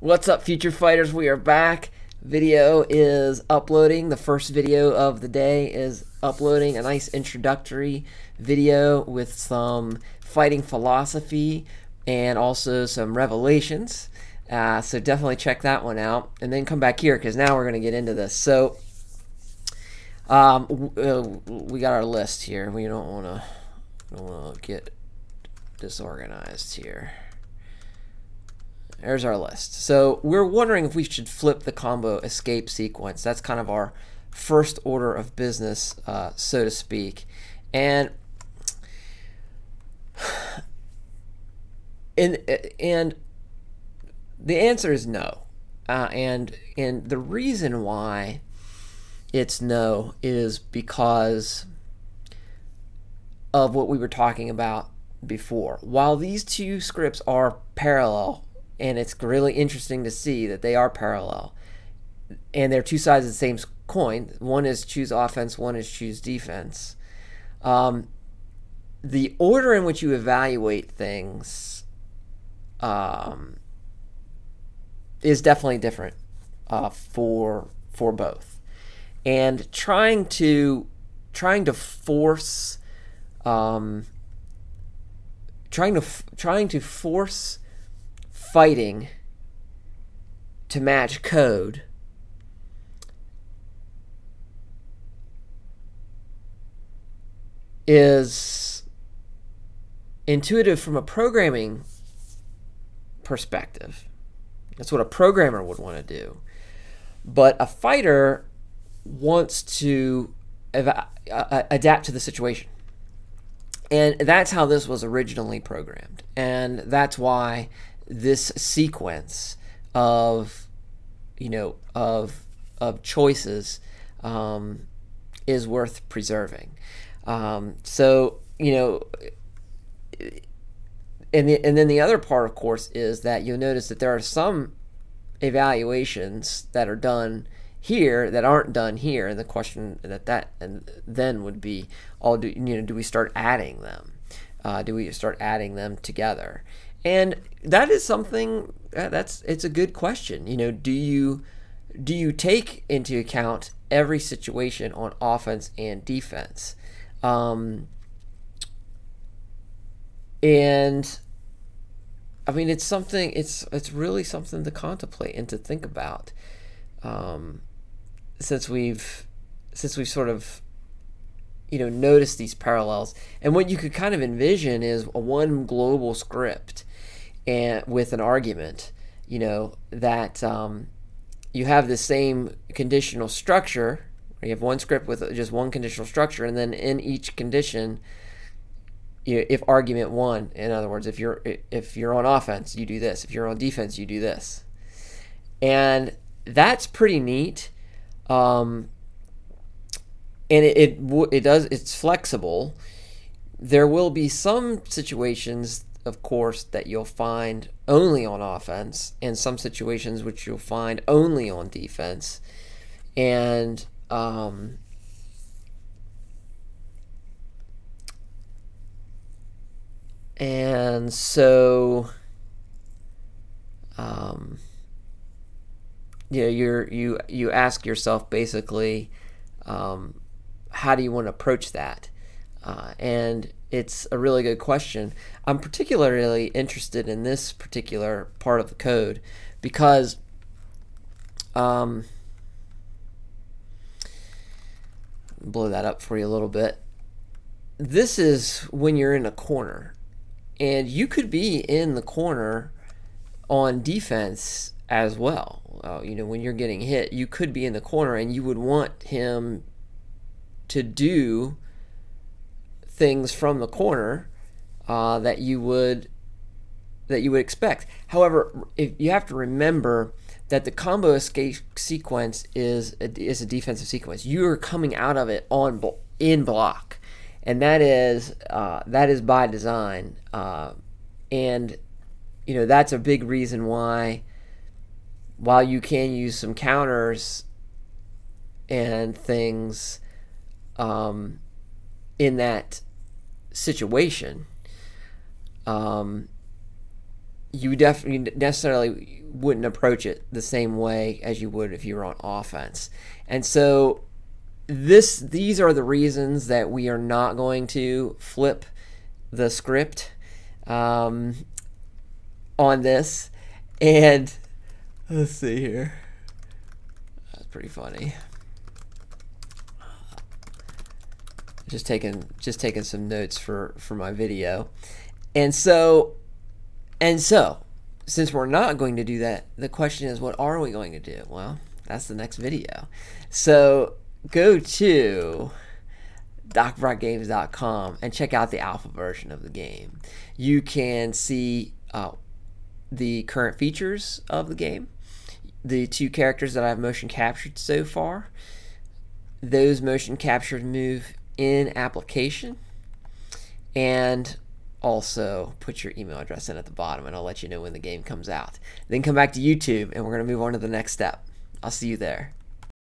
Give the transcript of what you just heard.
What's up, future fighters? We are back. Video is uploading. The first video of the day is uploading. A nice introductory video with some fighting philosophy and also some revelations. So definitely check that one out. And then come back here because now we're going to get into this. So we got our list here. We don't want to get disorganized here. There's our list. So we're wondering if we should flip the combo escape sequence. That's kind of our first order of business, so to speak. And the answer is no. And the reason why it's no is because of what we were talking about before. While these two scripts are parallel, and it's really interesting to see that they are parallel, and they're two sides of the same coin. One is choose offense, one is choose defense. The order in which you evaluate things is definitely different for both. And trying to force fighting to match code is intuitive from a programming perspective. That's what a programmer would want to do. But a fighter wants to adapt to the situation. And that's how this was originally programmed. And that's why this sequence of choices is worth preserving. So and then the other part, of course, is that you'll notice that there are some evaluations that are done here that aren't done here, and the question then would be, do we start adding them? Do we start adding them together? And that is something it's a good question. Do you take into account every situation on offense and defense? And I mean, it's something. It's really something to contemplate and to think about. Since we've sort of noticed these parallels, and what you could kind of envision is one global script and with an argument, that you have the same conditional structure. You have one script with just one conditional structure, and then in each condition, if argument one, in other words, if you're on offense, you do this. If you're on defense, you do this. And that's pretty neat. And it's flexible. There will be some situations, of course, that you'll find only on offense, and some situations which you'll find only on defense. And so you ask yourself basically, how do you want to approach that? And it's a really good question. I'm particularly interested in this particular part of the code because blow that up for you a little bit. This is when you're in a corner, and you could be in the corner on defense as well. When you're getting hit, you could be in the corner, and you would want him to do things from the corner that you would expect. However, you have to remember that the combo escape sequence is a defensive sequence. You are coming out of it in block, and that is by design. And that's a big reason why, while you can use some counters and things in that situation, you definitely necessarily wouldn't approach it the same way as you would if you were on offense. And so these are the reasons that we are not going to flip the script on this. And let's see here. That's pretty funny. Just taking some notes for my video. And so since we're not going to do that, the question is, what are we going to do? Well, that's the next video. So go to docbrightgames.com and check out the alpha version of the game. You can see the current features of the game, the 2 characters that I've motion captured so far. Those motion captured move in application, and also put your email address in at the bottom, and I'll let you know when the game comes out. Then come back to YouTube, and we're going to move on to the next step. I'll see you there.